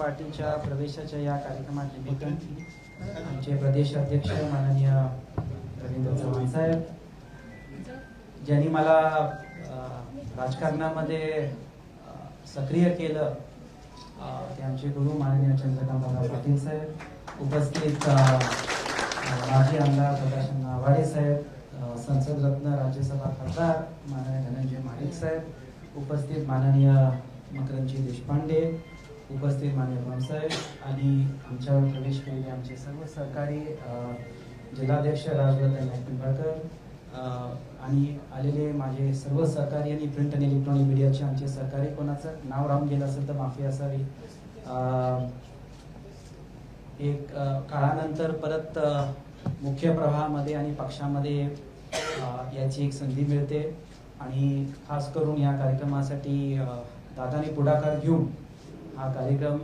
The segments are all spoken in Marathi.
पार्टीच्या प्रवेशाच्या या कार्यक्रमानिमित्त आमचे प्रदेश अध्यक्ष माननीय रवींद्र चव्हाण साहेब, ज्यांनी मला राजकारणामध्ये सक्रिय केलं, ते आमचे गुरु माननीय चंद्रकांत पाटील साहेब, उपस्थित माजी आमदार प्रकाश आवाडे साहेब, संसद रत्न राज्यसभा खासदार माननीय धनंजय महाडिक साहेब, उपस्थित माननीय मकरंदजी देशपांडे, उपस्थित माननीय साहेब आणि आमच्यावर प्रवेश केलेले आमचे सर्व सहकारी जिल्हाध्यक्ष राजवर्धन पिंपळकर आणि आलेले माझे सर्व सहकारी आणि प्रिंट आणि इलेक्ट्रॉनिक मीडियाचे आमचे सहकारी, कोणाचं नाव राहून गेलं असेल तर माफी असावी। एक काळानंतर परत मुख्य प्रवाहामध्ये आणि पक्षामध्ये याची एक संधी मिळते आणि खास करून या कार्यक्रमासाठी दादाने पुढाकार घेऊन हा कार्यक्रम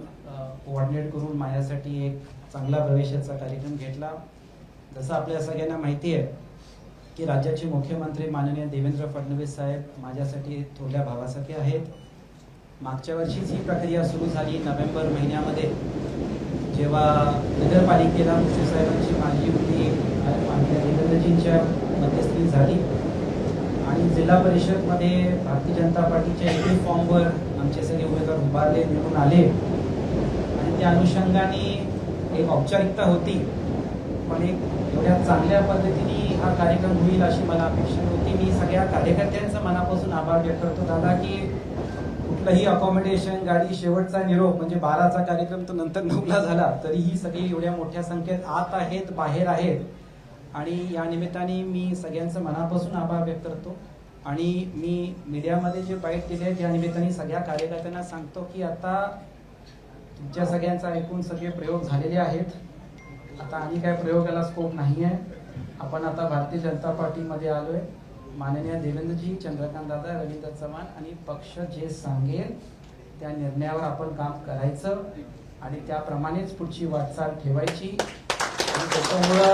कोऑर्डिनेट करून माझ्यासाठी एक चांगला प्रवेशाचा कार्यक्रम घेतला। जसं आपल्या सगळ्यांना माहिती आहे की राज्याचे मुख्यमंत्री माननीय देवेंद्र फडणवीस साहेब माझ्यासाठी थोड्या भावासारखे आहेत। मागच्या वर्षीच ही प्रक्रिया सुरू झाली नोव्हेंबर महिन्यामध्ये, जेव्हा नगरपालिकेला मुश्रीफ साहेबांची माझी होती माननीय देवेंद्रजींच्या मध्यस्थी झाली आणि जिल्हा परिषदमध्ये भारतीय जनता पार्टीच्या एकही फॉर्मवर आमचे सगळे उमेदवार उभारले, निवडून आले आणि त्या अनुषंगाने एक औपचारिकता होती, पण एक एवढ्या चांगल्या पद्धतीने हा कार्यक्रम होईल अशी मला अपेक्षा नव्हती। मी सगळ्या कार्यकर्त्यांचं मनापासून आभार व्यक्त करतो दादा, की कुठलंही अकॉमोडेशन, गाडी, शेवटचा निरोप म्हणजे 12चा कार्यक्रम तो नंतर 9ला झाला, तरीही सगळी एवढ्या मोठ्या संख्येत आत आहेत, बाहेर आहेत आणि या निमित्ताने मी सगळ्यांचं मनापासून आभार व्यक्त करतो। आणि मी मीडियामध्ये जे बाईट दिले त्या निमित्ताने सगळ्या कार्यकर्त्यांना सांगतो की आता तुमच्या सगळ्यांचा ऐकून सगळे प्रयोग झालेले आहेत, आता आणि काय प्रयोगाला स्कोप नाही आहे। आपण आता भारतीय जनता पार्टीमध्ये आलोय। माननीय देवेंद्रजी, चंद्रकांत दादा, रवींद्र चव्हाण आणि पक्ष जे सांगेल त्या निर्णयावर आपण काम करायचं आणि त्याप्रमाणेच पुढची वाटचाल ठेवायची। आणि त्याच्यामुळं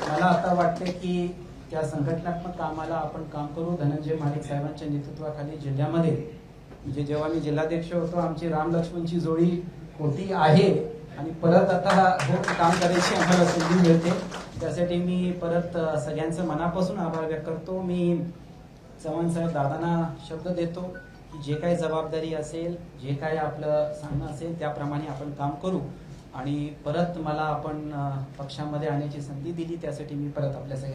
मला आता वाटते की त्या संघटनात्मक कामाला आपण काम करू। धनंजय महाडिक साहेबांच्या नेतृत्वाखाली जिल्ह्यामध्ये म्हणजे जेव्हा मी जिल्हाध्यक्ष होतो आमची राम लक्ष्मणची जोडी होती आहे आणि परत आता काम करायची आम्हाला संधी मिळते, त्यासाठी मी परत सगळ्यांचं मनापासून आभार व्यक्त करतो। मी चव्हाण साहेब दादांना शब्द देतो की जे काही जबाबदारी असेल, जे काही आपलं सांगणं असेल त्याप्रमाणे आपण काम करू आणि परत मला आपण पक्षामध्ये आणण्याची संधी दिली त्यासाठी मी परत आपल्या